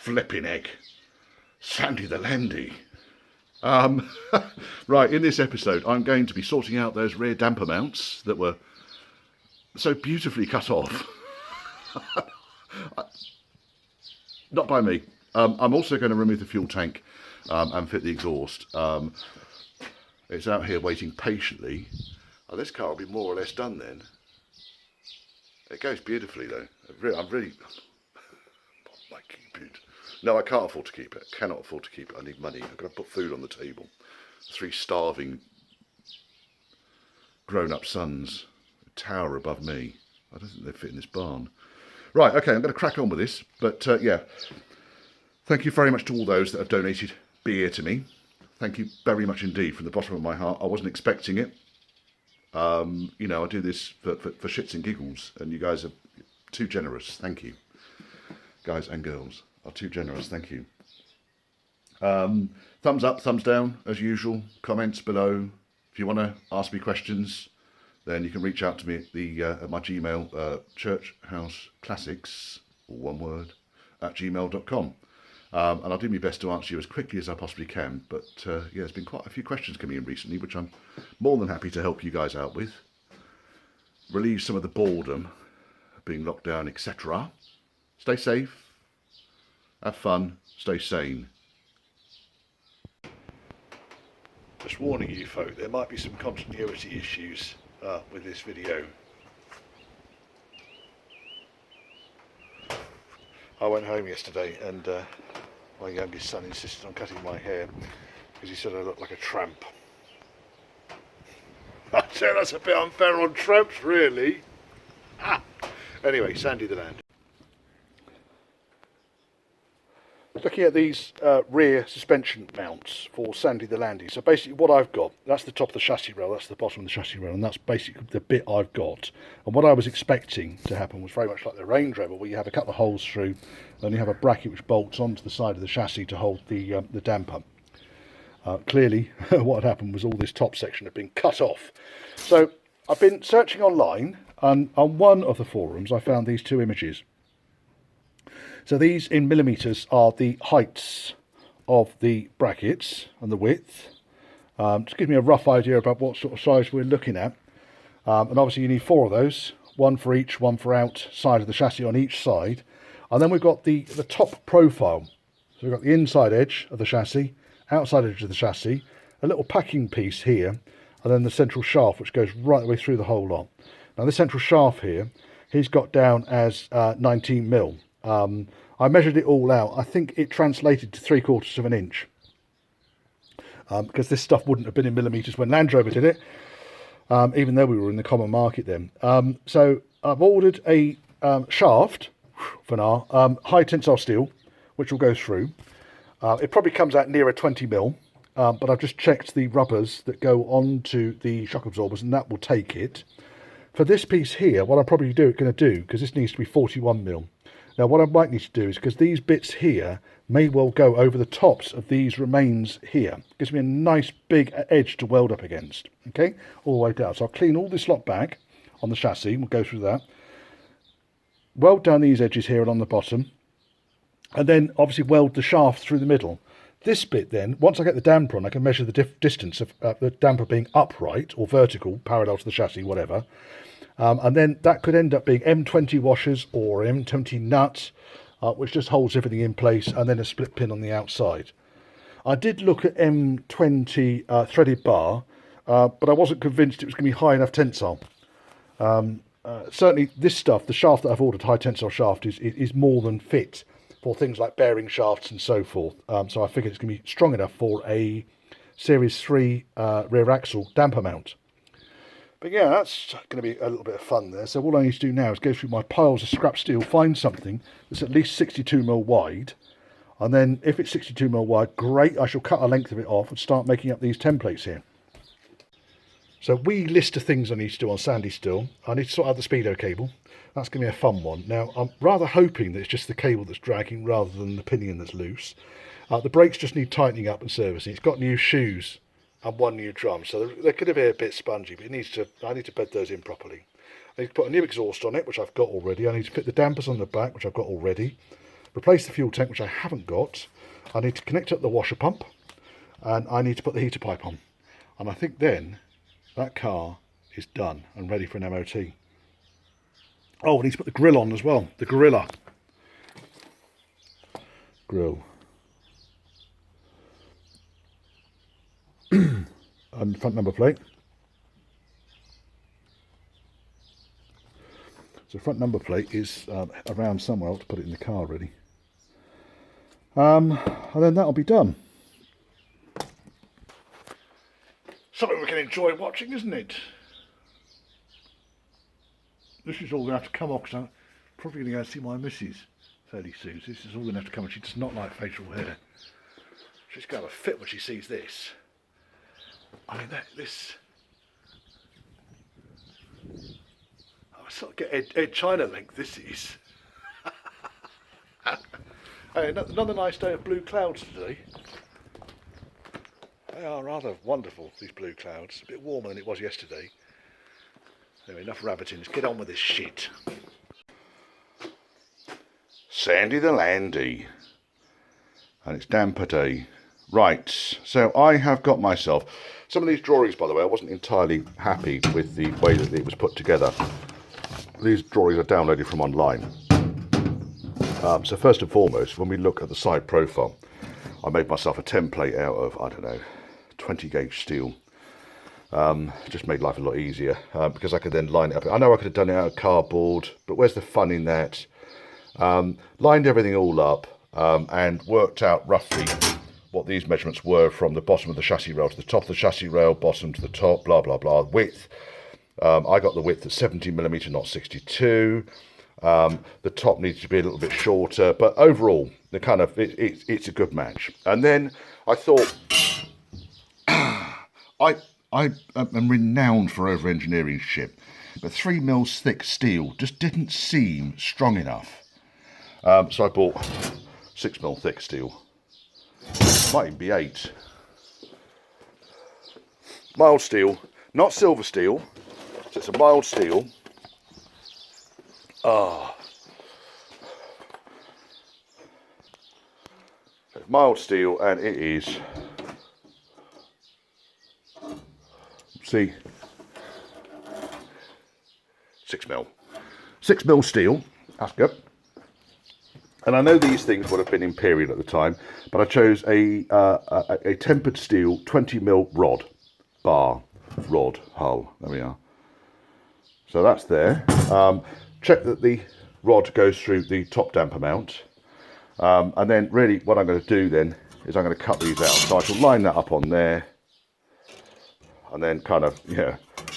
Flipping egg. Sandy the Landy. Right, in this episode, I'm going to be sorting out those rear damper mounts that were so beautifully cut off. Not by me. I'm also going to remove the fuel tank and fit the exhaust. It's out here waiting patiently. Oh, this car will be more or less done then. It goes beautifully though. I'm really... I keep it. No, I can't afford to keep it. Cannot afford to keep it. I need money. I've got to put food on the table. 3 starving grown-up sons tower above me. I don't think they fit in this barn. Right, okay, I'm going to crack on with this. But yeah, thank you very much to all those that have donated beer to me. Thank you very much indeed from the bottom of my heart. I wasn't expecting it. You know, I do this for shits and giggles, and you guys are too generous. Thank you. Guys and girls are too generous. Thank you. Thumbs up, thumbs down, as usual. Comments below. If you want to ask me questions, then you can reach out to me at at my Gmail, churchhouseclassics, all one word, @gmail.com. And I'll do my best to answer you as quickly as I possibly can. But yeah, there's been quite a few questions coming in recently, which I'm more than happy to help you guys out with. Relieve some of the boredom of being locked down, etc. Stay safe, have fun, stay sane. Just warning you folk, there might be some continuity issues with this video. I went home yesterday and my youngest son insisted on cutting my hair because he said I looked like a tramp. I said that's a bit unfair on tramps, really. Anyway, Sandy the Land. Looking at these rear suspension mounts for Sandy the Landy. So basically what I've got, that's the top of the chassis rail, that's the bottom of the chassis rail, and that's basically the bit I've got. And what I was expecting to happen was very much like the Range Rover, where you have a couple of holes through, and you have a bracket which bolts onto the side of the chassis to hold the damper. Clearly, what had happened was all this top section had been cut off. So I've been searching online, and on one of the forums I found these 2 images. So these in millimetres are the heights of the brackets and the width. Just gives me a rough idea about what sort of size we're looking at. And obviously you need 4 of those, one for each, one for outside of the chassis on each side. And then we've got the top profile. So we've got the inside edge of the chassis, outside edge of the chassis, a little packing piece here, and then the central shaft which goes right the way through the whole lot. Now this central shaft here, he's got down as 19mm. I measured it all out. I think it translated to 3/4 of an inch, because this stuff wouldn't have been in millimetres when Land Rover did it, even though we were in the common market then. So I've ordered a shaft for now, high tensile steel, which will go through. It probably comes out nearer 20mm, but I've just checked the rubbers that go onto the shock absorbers, and that will take it. For this piece here, what I'm probably going to do, because this needs to be 41mm. Now what I might need to do is, because these bits here may well go over the tops of these remains here. It gives me a nice big edge to weld up against, okay, all the way down. So I'll clean all this lot back on the chassis, we'll go through that. Weld down these edges here and on the bottom, and then obviously weld the shaft through the middle. This bit then, once I get the damper on, I can measure the distance of the damper being upright or vertical, parallel to the chassis, whatever. And then that could end up being M20 washers or M20 nuts, which just holds everything in place, and then a split pin on the outside. I did look at M20 threaded bar, but I wasn't convinced it was going to be high enough tensile. Certainly this stuff, the shaft that I've ordered, high tensile shaft, is more than fit for things like bearing shafts and so forth. So I figured it's going to be strong enough for a Series 3 rear axle damper mount. But yeah, that's going to be a little bit of fun there. So all I need to do now is go through my piles of scrap steel, find something that's at least 62mm wide. And then if it's 62mm wide, great, I shall cut a length of it off and start making up these templates here. So wee list of things I need to do on Sandy still. I need to sort out the speedo cable. That's going to be a fun one. Now, I'm rather hoping that it's just the cable that's dragging rather than the pinion that's loose. The brakes just need tightening up and servicing. It's got new shoes and 1 new drum, so they're going to be a bit spongy, but I need to bed those in properly. I need to put a new exhaust on it, which I've got already. I need to fit the dampers on the back, which I've got already. replace the fuel tank, which I haven't got. I need to connect up the washer pump, and I need to put the heater pipe on. And I think then that car is done and ready for an MOT. Oh, I need to put the grill on as well. The Gorilla grill. And front number plate. So front number plate is around somewhere. I'll have to put it in the car really. And then that'll be done. Something we can enjoy watching, isn't it? This is all going to have to come off because I'm probably going to go and see my missus fairly soon. So this is all going to have to come off. She does not like facial hair. She's going to have a fit when she sees this. I mean, this... I sort of get Ed China length, this is. Hey, another nice day of blue clouds today. They are rather wonderful, these blue clouds. A bit warmer than it was yesterday. Anyway, enough rabbiting. Let's get on with this shit. Sandy the Landy. And it's damper day. Right, so I have got myself... Some of these drawings, by the way, I wasn't entirely happy with the way that it was put together. These drawings are downloaded from online. So first and foremost, when we look at the side profile, I made myself a template out of, I don't know, 20 gauge steel. Just made life a lot easier because I could then line it up. I know I could have done it out of cardboard, but where's the fun in that? Lined everything all up and worked out roughly what these measurements were from the bottom of the chassis rail to the top of the chassis rail, bottom to the top, blah, blah, blah. Width. I got the width at 70mm, not 62. The top needs to be a little bit shorter, but overall, the kind of it's a good match. And then I thought, I am renowned for over-engineering shit, but 3mm thick steel just didn't seem strong enough. So I bought 6mm thick steel. Might even be 8. Mild steel, not silver steel. So it's a mild steel. It's mild steel, and it is. See, 6mm. 6mm steel. That's good. And I know these things would have been Imperial at the time, but I chose a tempered steel 20mm rod, bar, rod, hull. There we are. So that's there. Check that the rod goes through the top damper mount. And then really what I'm going to do then is I'm going to cut these out. So I shall line that up on there. And then kind of,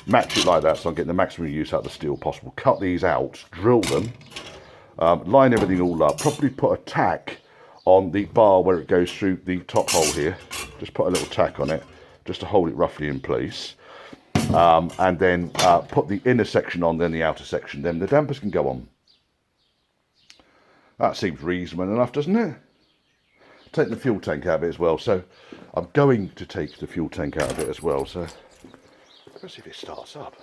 match it like that so I'm getting the maximum use out of the steel possible. Cut these out, drill them. Line everything all up, probably put a tack on the bar where it goes through the top hole here. Just put a little tack on it, just to hold it roughly in place. And then put the inner section on, then the outer section, then the dampers can go on. That seems reasonable enough, doesn't it? Take the fuel tank out of it as well, so I'm going to take the fuel tank out of it as well, so let's see if it starts up.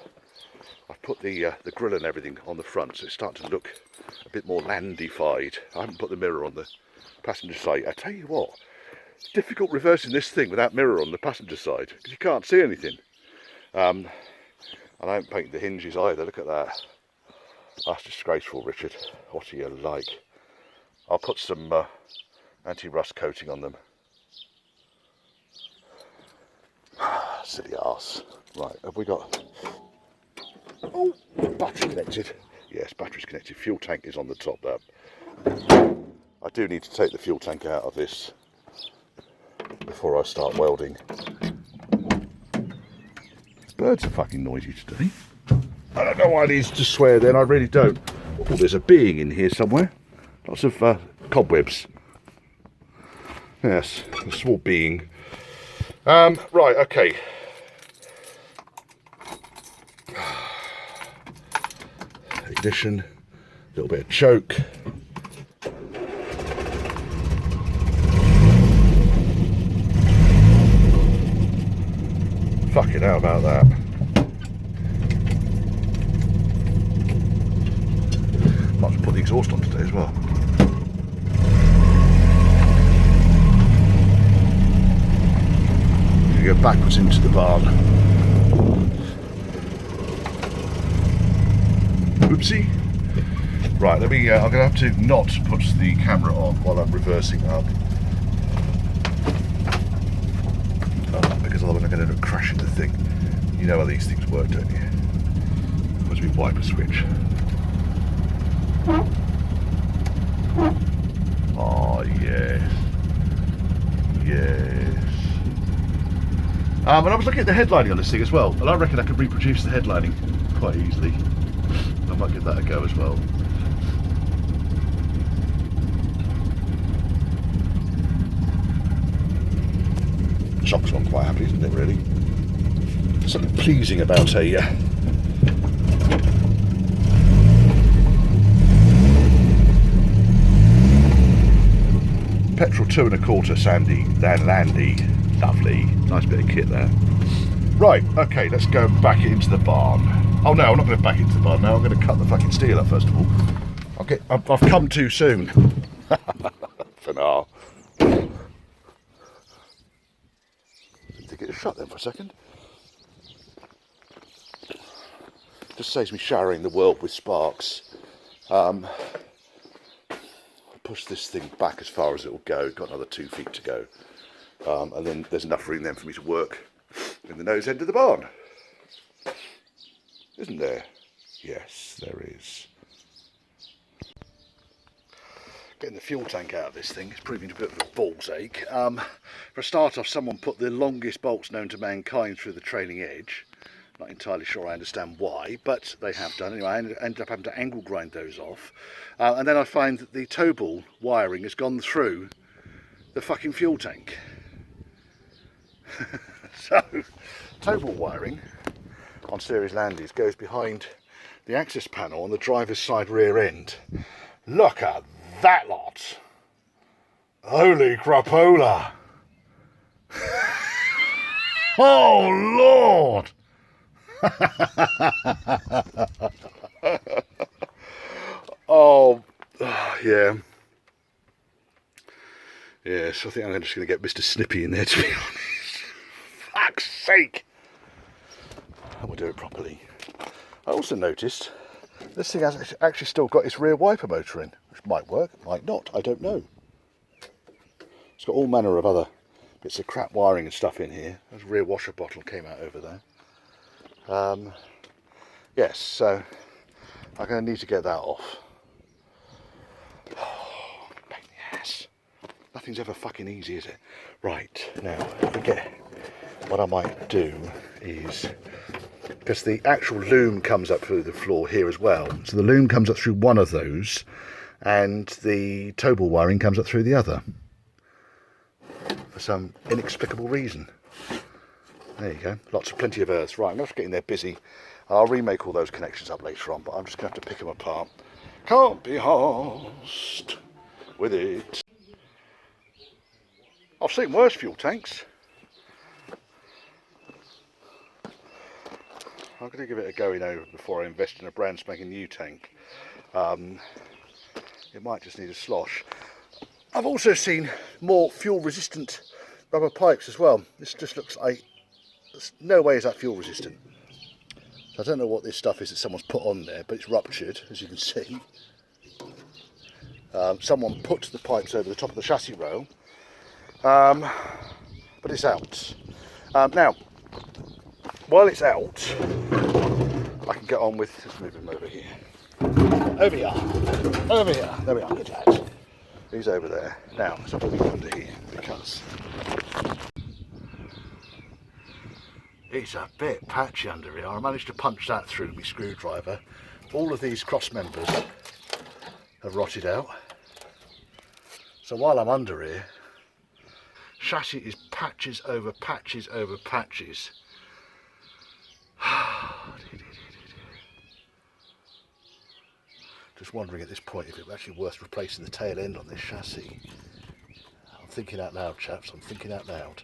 I've put the grill and everything on the front, so it's starting to look a bit more Landy-fied. I haven't put the mirror on the passenger side. I tell you what, it's difficult reversing this thing without mirror on the passenger side, because you can't see anything. And I haven't painted the hinges either, look at that. That's disgraceful, Richard. What are you like? I'll put some anti-rust coating on them. Silly arse. Right, have we got... Oh, battery connected. Yes, battery's connected. Fuel tank is on the top there. I do need to take the fuel tank out of this before I start welding. Birds are fucking noisy today. I don't know why I need to swear then, I really don't. Oh, there's a being in here somewhere. Lots of cobwebs. Yes, a small being. Right, okay. Ignition, a little bit of choke. Fucking hell about that. Might as well put the exhaust on today as well. to go backwards into the barn. Oopsie. Right, let me. I'm going to have to not put the camera on while I'm reversing up, because otherwise I'm going to end up crashing the thing. You know how these things work, don't you? As we wipe a switch. Oh yes, yes. And I was looking at the headlining on this thing as well, and I reckon I could reproduce the headlining quite easily. I might give that a go as well. Shock's not quite happy, isn't it, really? There's something pleasing about a petrol 2 1/4 Sandy, then Landy. Lovely. Nice bit of kit there. Right, okay, let's go back into the barn. Oh no, I'm not going to back into the barn now. I'm going to cut the fucking steel up first of all. I've come too soon. For now. Did get it shut then for a second. Just saves me showering the world with sparks. Push this thing back as far as it will go. Got another 2 feet to go. And then there's enough room then for me to work in the nose end of the barn. Isn't there? Yes, there is. Getting the fuel tank out of this thing is proving a bit of a ball's ache. For a start off, someone put the longest bolts known to mankind through the trailing edge. Not entirely sure I understand why, but they have done. Anyway, I ended up having to angle grind those off. And then I find that the tow ball wiring has gone through the fucking fuel tank. So, tow ball wiring on series Landys goes behind the access panel on the driver's side rear end. Look at that lot! Holy crapola! Oh Lord! Oh yeah. Yes, I think I'm just going to get Mr. Snippy in there, to be honest. Fuck's sake! And we'll do it properly. I also noticed this thing has actually still got its rear wiper motor in, which might work, might not, I don't know. It's got all manner of other bits of crap wiring and stuff in here. There's a rear washer bottle came out over there. Yes, so I'm going to need to get that off. Oh, pain in the ass. Nothing's ever fucking easy, is it? Right, now, what I might do is, because the actual loom comes up through the floor here as well, so the loom comes up through one of those, and the tow ball wiring comes up through the other, for some inexplicable reason. There you go, plenty of earth. Right, I'm just getting there busy. I'll remake all those connections up later on, but I'm just going to have to pick them apart. Can't be arsed with it. I've seen worse fuel tanks. I'm going to give it a going over before I invest in a brand spanking new tank. It might just need a slosh. I've also seen more fuel resistant rubber pipes as well. This just looks like, there's no way is that fuel resistant. So I don't know what this stuff is that someone's put on there, but it's ruptured, as you can see. Someone put the pipes over the top of the chassis rail, but it's out. Now, while it's out, I can get on with, let's move him over here. Over here, there we are, good lad. He's over there. Now, let's have a look under here, because it's a bit patchy under here. I managed to punch that through my screwdriver. All of these cross members have rotted out. So while I'm under here, chassis is patches over patches over patches. Just wondering at this point if it was actually worth replacing the tail end on this chassis. I'm thinking out loud, chaps, I'm thinking out loud.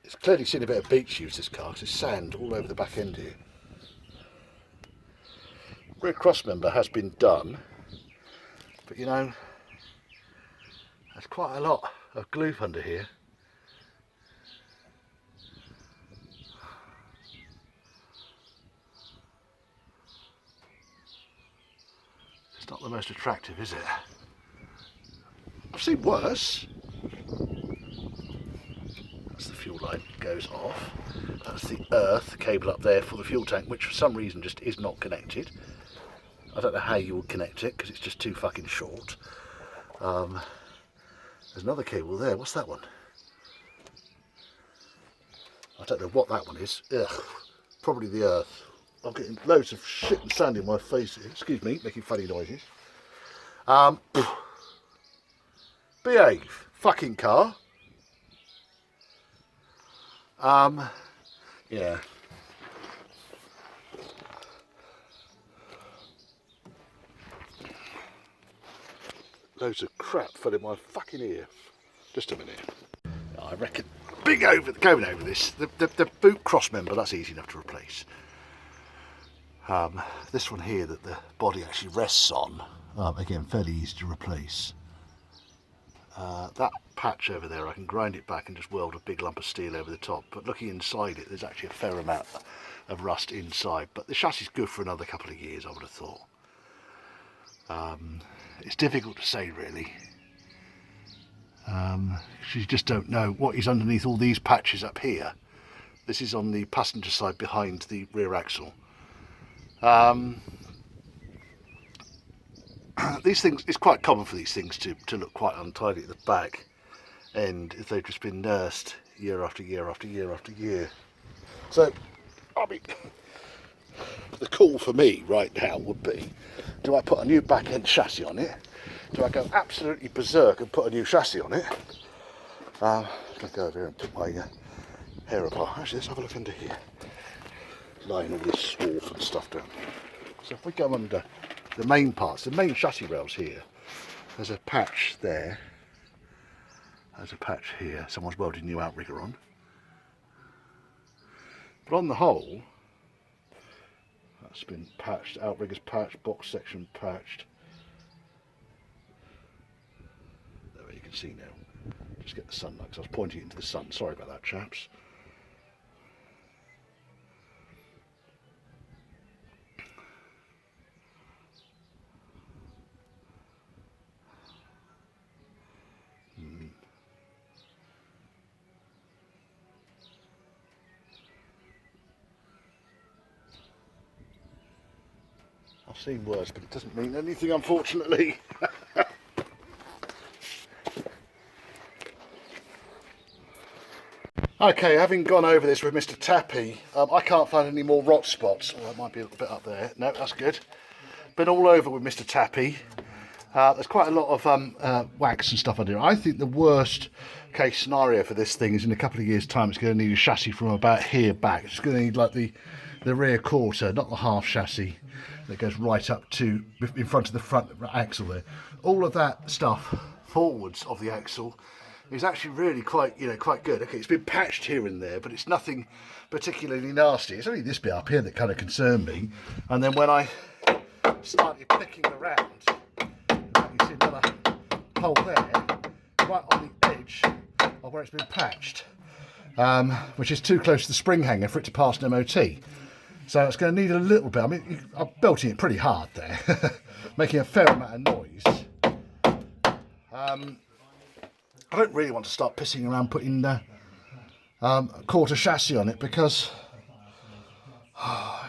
It's clearly seen a bit of beach use, this car, because there's sand all over the back end here. Rear cross member has been done, but you know, there's quite a lot of glue under here. It's not the most attractive, is it? I've seen worse. That's the fuel line goes off. That's the earth cable up there for the fuel tank, which for some reason just is not connected. I don't know how you would connect it because it's just too fucking short. There's another cable there. What's that one? I don't know what that one is. Ugh, probably the earth. I'm getting loads of shit and sand in my face here. Excuse me, making funny noises. Behave, fucking car. Yeah. Loads of crap fell in my fucking ear. Just a minute. I reckon going over this. The boot cross member, that's easy enough to replace. This one here that the body actually rests on, again, fairly easy to replace. That patch over there, I can grind it back and just weld a big lump of steel over the top, but looking inside it, there's actually a fair amount of rust inside, but the chassis is good for another couple of years, I would have thought. It's difficult to say, really. You just don't know what is underneath all these patches up here. This is on the passenger side behind the rear axle. These things, it's quite common for these things to look quite untidy at the back end if they've just been nursed year after year after year after year. So, I mean, the call for me right now would be, do I put a new back end chassis on it? Do I go absolutely berserk and put a new chassis on it? I'll go over here and put my hair apart. Actually, let's have a look under here. Lying all this swarf and stuff down here. So if we go under the main parts, the main chassis rails here, there's a patch there. There's a patch here. Someone's welded a new outrigger on. But on the whole, that's been patched, outriggers patched, box section patched. There you can see now. Just get the sunlight because I was pointing into the sun. Sorry about that, chaps. I've seen worse, but it doesn't mean anything, unfortunately. Okay, having gone over this with Mr. Tappy, I can't find any more rot spots. Oh, that might be a little bit up there. No, that's good. Been all over with Mr. Tappy. There's quite a lot of wax and stuff under it. I think the worst case scenario for this thing is in a couple of years' time it's going to need a chassis from about here back. It's going to need like the rear quarter, not the half chassis that goes right up to in front of the front axle there. All of that stuff forwards of the axle is actually really quite good. Okay, it's been patched here and there, but it's nothing particularly nasty. It's only this bit up here that kind of concerned me. And then when I started picking around, you see another hole there, right on the edge of where it's been patched, which is too close to the spring hanger for it to pass an MOT. So it's going to need a little bit. I mean, I'm belting it pretty hard there, making a fair amount of noise. I don't really want to start pissing around putting a quarter chassis on it because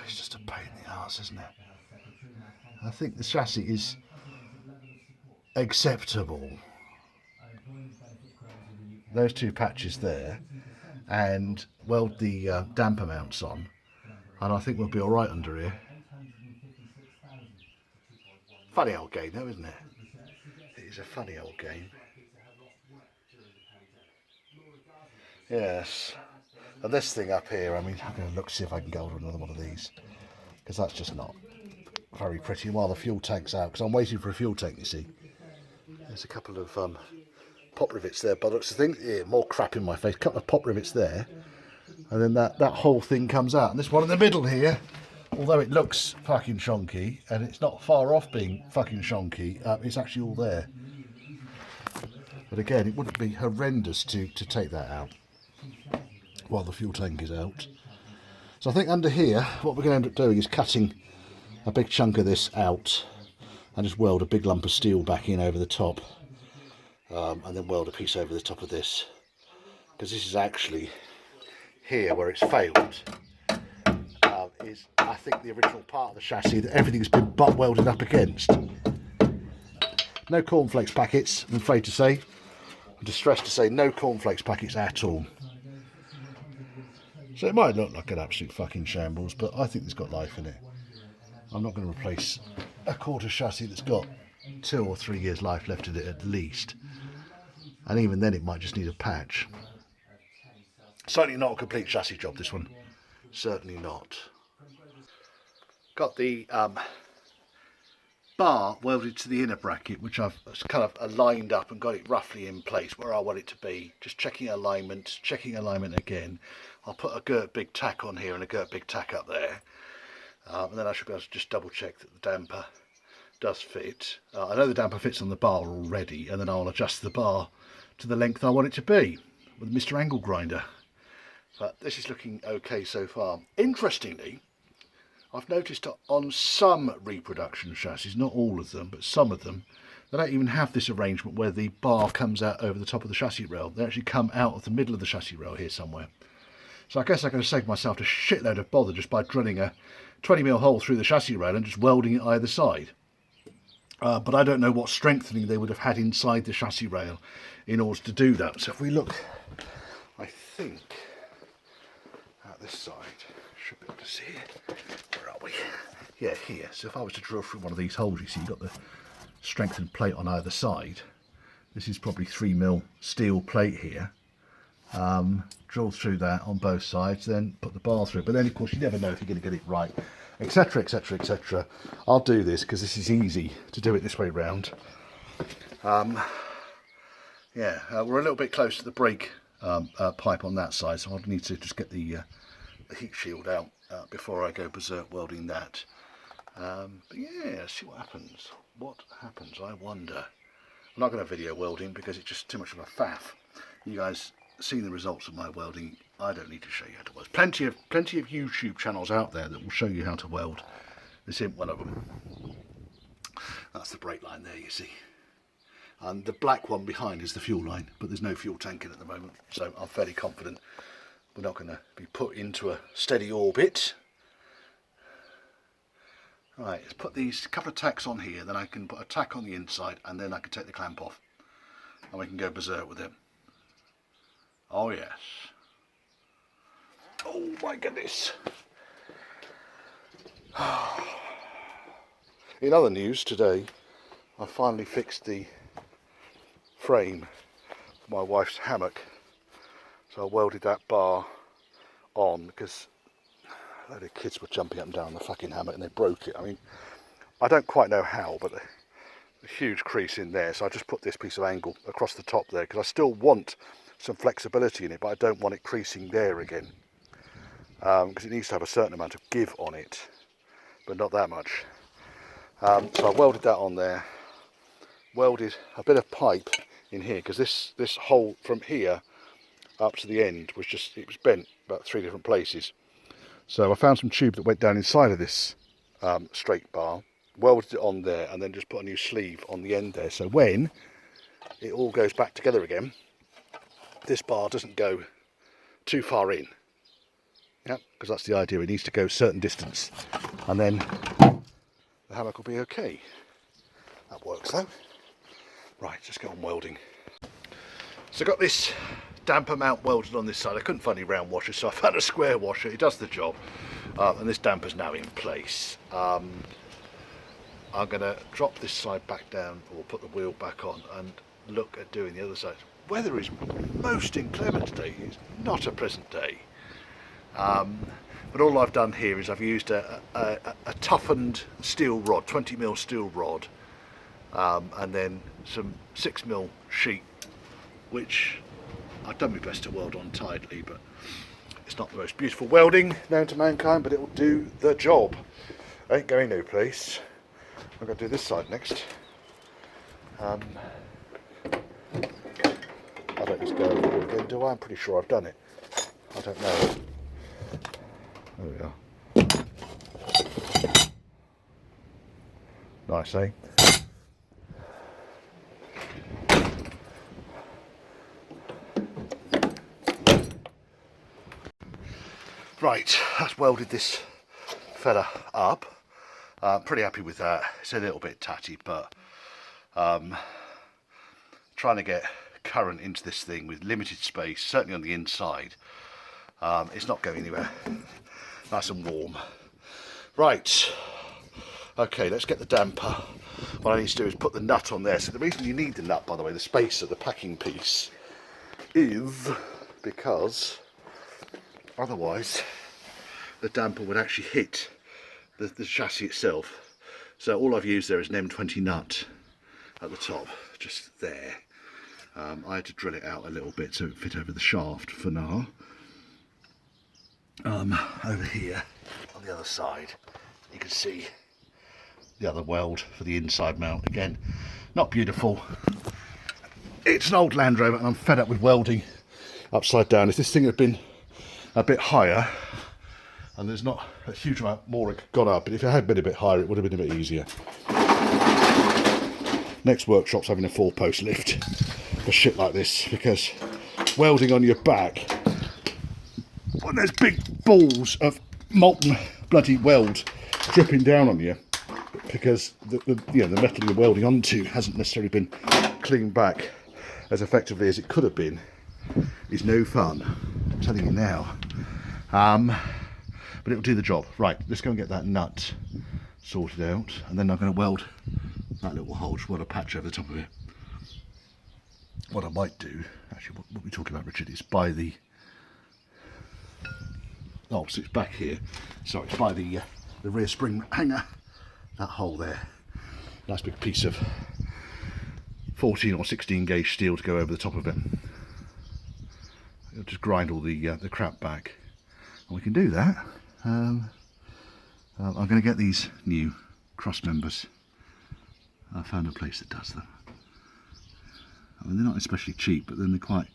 it's just a pain in the arse, isn't it? I think the chassis is acceptable. Those two patches there, and weld the damper mounts on, and I think we'll be all right under here. Funny old game though, isn't it? It is a funny old game. Yes. And this thing up here, I mean, I'm going to look see if I can go to another one of these, because that's just not very pretty while the fuel tank's out, because I'm waiting for a fuel tank, you see. There's a couple of pop rivets there, but looks the thing, yeah, more crap in my face. A couple of pop rivets there, and then that whole thing comes out. And this one in the middle here, although it looks fucking shonky, and it's not far off being fucking shonky, it's actually all there. But again, it wouldn't be horrendous to take that out while the fuel tank is out. So I think under here, what we're going to end up doing is cutting a big chunk of this out and just weld a big lump of steel back in over the top, and then weld a piece over the top of this, because this is actually here where it's failed. Is I think the original part of the chassis that everything's been butt welded up against. No cornflakes packets, I'm afraid to say. I'm distressed to say no cornflakes packets at all. So it might look like an absolute fucking shambles, but I think it's got life in it. I'm not going to replace a quarter chassis that's got 2 or 3 years life left in it at least. And even then it might just need a patch. Certainly not a complete chassis job, this one. Certainly not. Got the bar welded to the inner bracket, which I've kind of aligned up and got it roughly in place where I want it to be. Just checking alignment again. I'll put a girt big tack on here and a girt big tack up there. And then I should be able to just double check that the damper does fit. I know the damper fits on the bar already, and then I'll adjust the bar to the length I want it to be with Mr. Angle Grinder. But this is looking okay so far. Interestingly, I've noticed on some reproduction chassis, not all of them, but some of them, they don't even have this arrangement where the bar comes out over the top of the chassis rail. They actually come out of the middle of the chassis rail here somewhere. So I guess I'm going to save myself a shitload of bother just by drilling a 20mm hole through the chassis rail and just welding it either side. But I don't know what strengthening they would have had inside the chassis rail in order to do that. So if we look, I think, at this side, should be able to see it. Where are we? Yeah, here. So if I was to drill through one of these holes, you see you've got the strengthened plate on either side. This is probably 3mm steel plate here. Drill through that on both sides, then put the bar through. But then of course you never know if you're going to get it right, etc, etc, etc. I'll do this because this is easy to do it this way round. Yeah, we're a little bit close to the brake pipe on that side, so I'll need to just get the heat shield out before I go berserk welding that. But yeah, see what happens. What happens, I wonder. I'm not going to video welding because it's just too much of a faff. You guys seen the results of my welding. I don't need to show you how to weld. Plenty of YouTube channels out there that will show you how to weld. This isn't one of them. That's the brake line there, you see. And the black one behind is the fuel line, but there's no fuel tank in at the moment, so I'm fairly confident we're not going to be put into a steady orbit. Right, let's put these couple of tacks on here, then I can put a tack on the inside, and then I can take the clamp off, and we can go berserk with it. Oh yes. Oh my goodness. In other news today, I finally fixed the frame for my wife's hammock. So I welded that bar on because a load of kids were jumping up and down the fucking hammock and they broke it. I mean, I don't quite know how, but a huge crease in there. So I just put this piece of angle across the top there because I still want some flexibility in it, but I don't want it creasing there again, because it needs to have a certain amount of give on it, but not that much. So I welded that on there, welded a bit of pipe in here, because this hole from here up to the end was just, it was bent about 3 different places. So I found some tube that went down inside of this straight bar, welded it on there, and then just put a new sleeve on the end there, so when it all goes back together again, this bar doesn't go too far in. Yeah, because that's the idea. It needs to go a certain distance, and then the hammock will be okay. That works though. Right, let's go on welding. So I got this damper mount welded on this side. I couldn't find any round washers, so I found a square washer. It does the job, and this damper's now in place. I'm going to drop this side back down, or put the wheel back on, and look at doing the other side. Weather is most inclement today. It's not a pleasant day. But all I've done here is I've used a toughened steel rod, 20mm steel rod, and then some 6mm sheet, which I've done my best to weld on tidily, but it's not the most beautiful welding known to mankind, but it will do the job. Ain't going no place. I'm going to do this side next. I don't just go over it again, do I? I'm pretty sure I've done it. I don't know. There we are. Nice, eh? Right, that's welded this fella up. Pretty happy with that. It's a little bit tatty, but trying to get current into this thing with limited space, certainly on the inside. It's not going anywhere. Nice and warm. Right, okay, let's get the damper. What I need to do is put the nut on there. So the reason you need the nut, by the way, the space of the packing piece, is because otherwise the damper would actually hit the chassis itself. So all I've used there is an M20 nut at the top, just there. I had to drill it out a little bit so it fit over the shaft for now. Over here on the other side you can see the other weld for the inside mount. Again, not beautiful. It's an old Land Rover and I'm fed up with welding upside down. If this thing had been a bit higher, and there's not a huge amount more it got up, but if it had been a bit higher it would have been a bit easier. Next workshop's having a 4-post lift for shit like this, because welding on your back when there's big balls of molten bloody weld dripping down on you, because the metal you're welding onto hasn't necessarily been cleaned back as effectively as it could have been, is no fun, I'm telling you now. But it'll do the job. Right, let's go and get that nut sorted out, and then I'm going to weld that little hole, just weld a patch over the top of it. What I might do, actually, what we're talking about, Richard, is by the... Oh, so it's back here. Sorry, it's by the rear spring hanger. That hole there. Nice big piece of 14 or 16 gauge steel to go over the top of it. It'll just grind all the crap back, and we can do that. I'm going to get these new cross members. I found a place that does them. I mean, they're not especially cheap, but then they're quite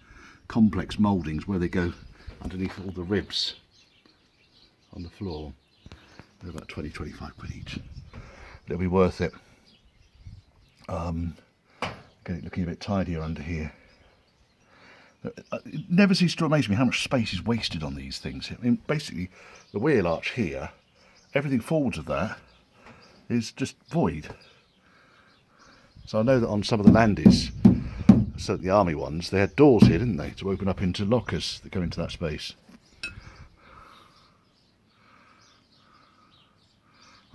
complex mouldings where they go underneath all the ribs on the floor. They're about 20-25 quid each. But it'll be worth it. Get it looking a bit tidier under here. It never ceases to amaze me how much space is wasted on these things. I mean, basically, the wheel arch here, everything forwards of that is just void. So I know that on some of the Landys, so the army ones, they had doors here, didn't they, to open up into lockers that go into that space.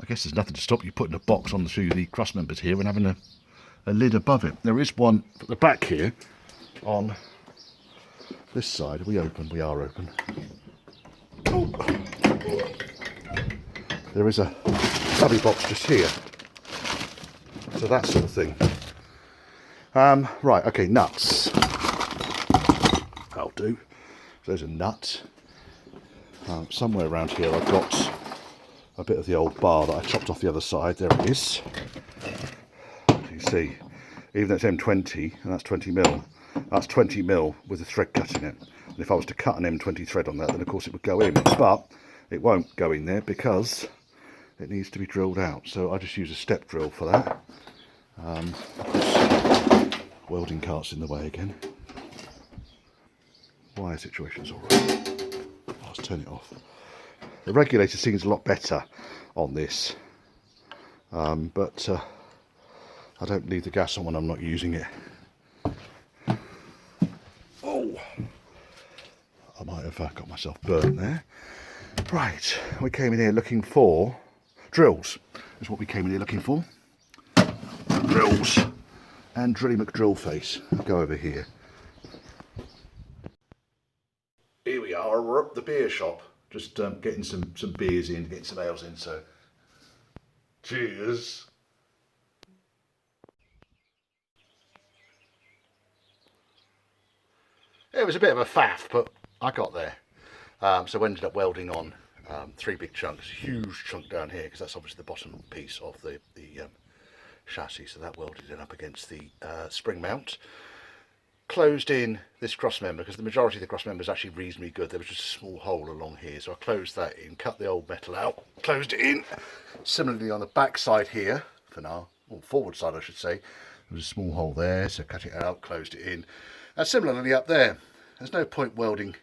I guess there's nothing to stop you putting a box on the cross members here and having a lid above it. There is one at the back here on this side. Are we open? We are open. Oh. There is a stubby box just here. So that sort of thing. Right, okay, nuts. That'll do. So there's a nut. Somewhere around here I've got a bit of the old bar that I chopped off the other side. There it is. You see, even though it's M20 and that's 20mm, that's 20mm with a thread cut in it. And if I was to cut an M20 thread on that, then of course it would go in, but it won't go in there because it needs to be drilled out. So I just use a step drill for that. Welding cart's in the way again. Wire situation's all right. Let's turn it off. The regulator seems a lot better on this, but I don't leave the gas on when I'm not using it. Oh, I might have got myself burnt there. Right, we came in here looking for drills. That's what we came in here looking for. Drills and Drilly McDrill face. Go over here. Here we are. We're up the beer shop. Just getting some beers in, getting some ales in. So, cheers. It was a bit of a faff, but I got there. So we ended up welding on 3 big chunks. Huge chunk down here, because that's obviously the bottom piece of the chassis. So that welded it up against the spring mount. Closed in this cross member, because the majority of the cross member is actually reasonably good. There was just a small hole along here, so I closed that in, cut the old metal out, closed it in. Similarly on the back side here, for now, or forward side I should say, there was a small hole there, so cut it out, closed it in. And similarly up there, there's no point welding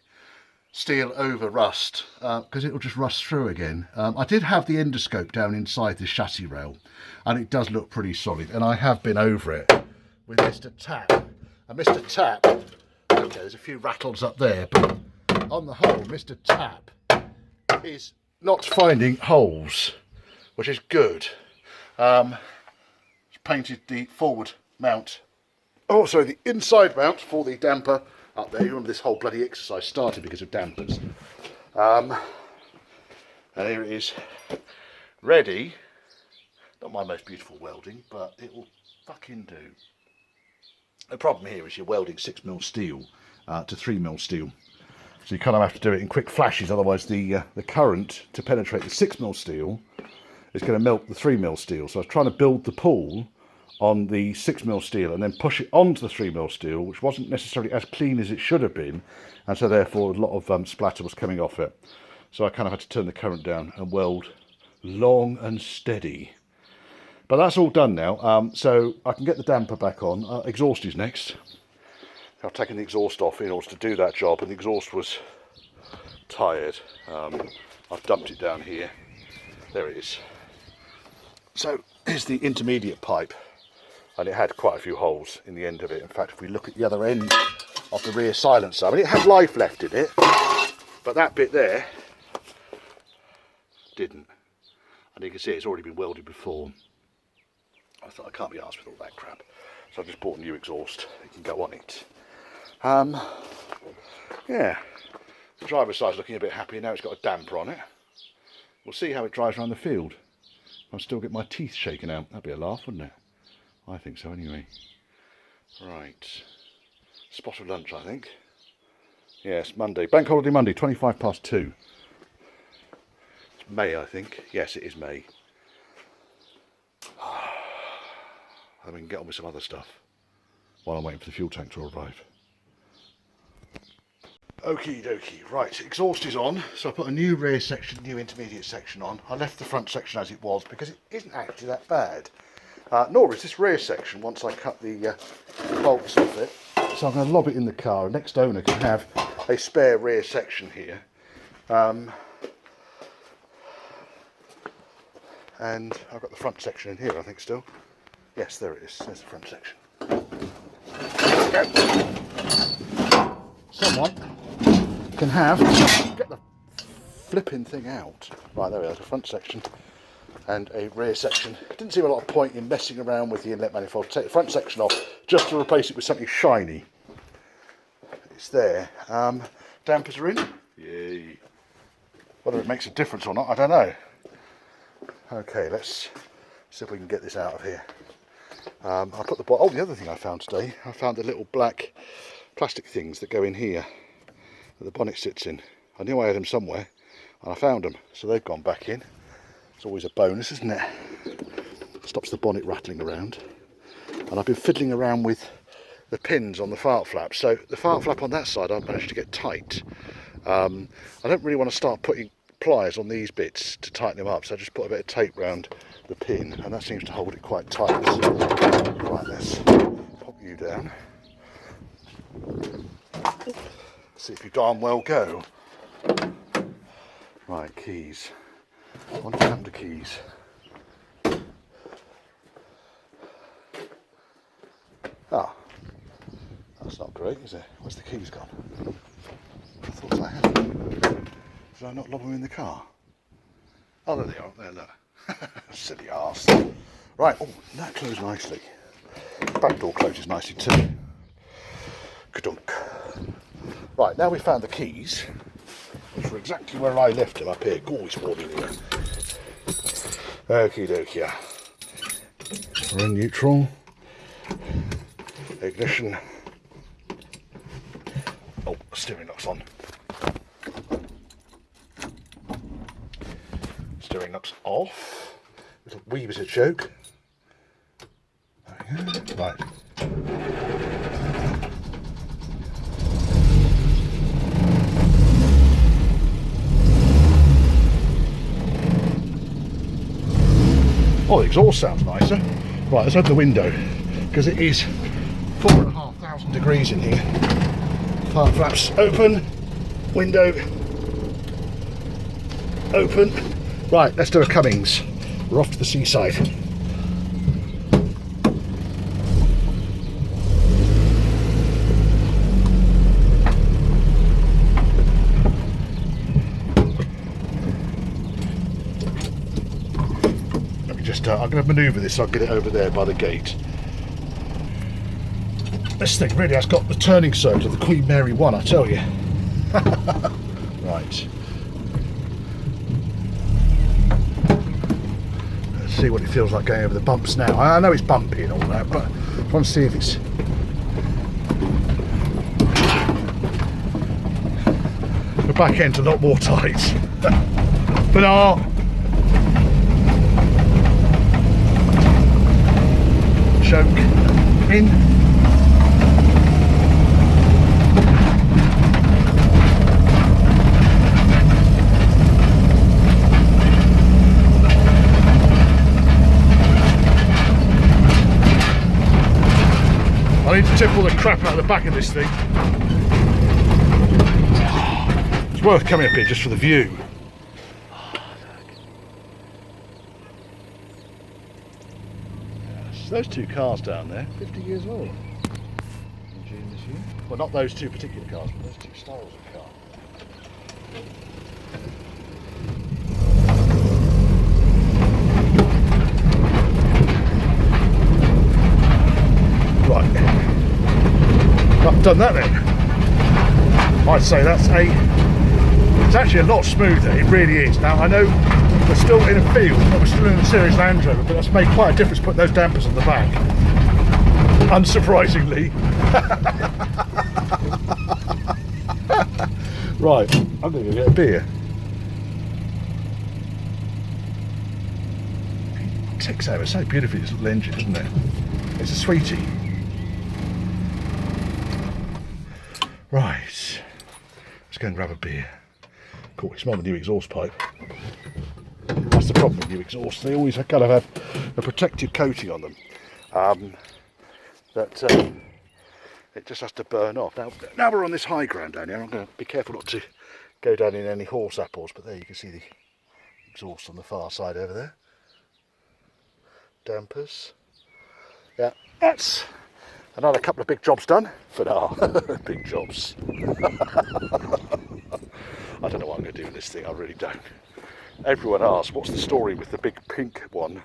steel over rust, because it'll just rust through again. I did have the endoscope down inside the chassis rail, and it does look pretty solid, and I have been over it with Mr. Tap. And Mr. Tap, okay, there's a few rattles up there, but on the whole, Mr. Tap is not finding holes, which is good. Painted the forward mount, oh sorry, the inside mount for the damper up there. You remember this whole bloody exercise started because of dampers. And here it is, ready. Not my most beautiful welding, but it will fucking do. The problem here is you're welding 6mm steel to 3mm steel. So you kind of have to do it in quick flashes, otherwise the current to penetrate the 6mm steel is going to melt the 3mm steel. So I was trying to build the pool on the 6mm steel and then push it onto the 3mm steel, which wasn't necessarily as clean as it should have been, and so therefore a lot of splatter was coming off it. So I kind of had to turn the current down and weld long and steady. But that's all done now, so I can get the damper back on. Exhaust is next. I've taken the exhaust off in order to do that job, and the exhaust was tired. I've dumped it down here. There it is. So here's the intermediate pipe, and it had quite a few holes in the end of it. In fact, if we look at the other end of the rear silencer, I mean, it had life left in it, but that bit there didn't. And you can see it's already been welded before. I thought, I can't be arsed with all that crap, so I just bought a new exhaust. It can go on it. Yeah, the driver's side's looking a bit happy now. It's got a damper on it. We'll see how it drives around the field. I'll still get my teeth shaken out. That'd be a laugh, wouldn't it? I think so anyway. Right, spot of lunch, I think. Yes, Monday, bank holiday Monday, 2:25. It's May, I think. Yes, it is May. Then we can get on with some other stuff while I'm waiting for the fuel tank to arrive. Okie dokie, right, exhaust is on, so I put a new rear section, new intermediate section on. I left the front section as it was because it isn't actually that bad. Nor is this rear section once I cut the bolts off it. So I'm going to lob it in the car. The next owner can have a spare rear section here. And I've got the front section in here, I think, still. Yes, there it is. There's the front section. There we go. Someone can have... Get the flipping thing out. Right, there we are. The front section and a rear section. Didn't seem a lot of point in messing around with the inlet manifold. Take the front section off just to replace it with something shiny. It's there. Dampers are in. Yay. Whether it makes a difference or not, I don't know. Okay, let's see if we can get this out of here. I'll put the... Oh, the other thing I found today, I found the little black plastic things that go in here that the bonnet sits in. I knew I had them somewhere, and I found them, so they've gone back in. It's always a bonus, isn't it? Stops the bonnet rattling around. And I've been fiddling around with the pins on the fart flap. So the fart flap on that side I've managed to get tight. I don't really want to start putting pliers on these bits to tighten them up, so I just put a bit of tape round the pin, and that seems to hold it quite tight. Right, let's pop you down. See if you darn well go. Right, keys. What happened to keys? Ah, that's not great, is it? Where's the keys gone? I thought I had them. Did I not lob them in the car? Oh, there they are. There, look. Silly arse. Right, oh, that closed nicely. Back door closes nicely too. Ka-dunk. Right, now we've found the keys, which are exactly where I left them up here. Oh, it's warm in here. Okie dokie. We're in neutral. Ignition. Oh, steering lock's on. Steering lock's off. Little wee bit of choke. There we go. Right. Oh, the exhaust sounds nicer. Right, let's open the window, because it is 4,500 degrees in here. Fart flaps open. Window open. Right, let's do a Cummings. We're off to the seaside. Let me just, I'm going to manoeuvre this so I'll get it over there by the gate. This thing really has got the turning circle of the Queen Mary 1, I tell you. Right. Let's see what it feels like going over the bumps now. I know it's bumpy and all that, but I want to see if it's... The back end's a lot more tight. But choke in. I need to tip all the crap out of the back of this thing. It's worth coming up here just for the view. Yes, those two cars down there, 50 years old. In June this year. Well, not those two particular cars, but those two styles of car. Right, I've done that then. I'd say it's actually a lot smoother, it really is. Now I know we're still in a field, but we're still in a series Land Rover, but that's made quite a difference putting those dampers on the back. Unsurprisingly. Right, I'm going to go get a beer. It ticks over so beautifully, this little engine, isn't it? It's a sweetie. Right, let's go and grab a beer. Cool, we smell the new exhaust pipe. That's the problem with new exhausts, they always kind of have a protective coating on them that it just has to burn off. Now we're on this high ground down here. I'm going to be careful not to go down in any horse apples, but there you can see the exhaust on the far side over there. Dampers. Yeah, that's another couple of big jobs done for now. Big jobs. I don't know what I'm going to do with this thing, I really don't. Everyone asks, what's the story with the big pink one?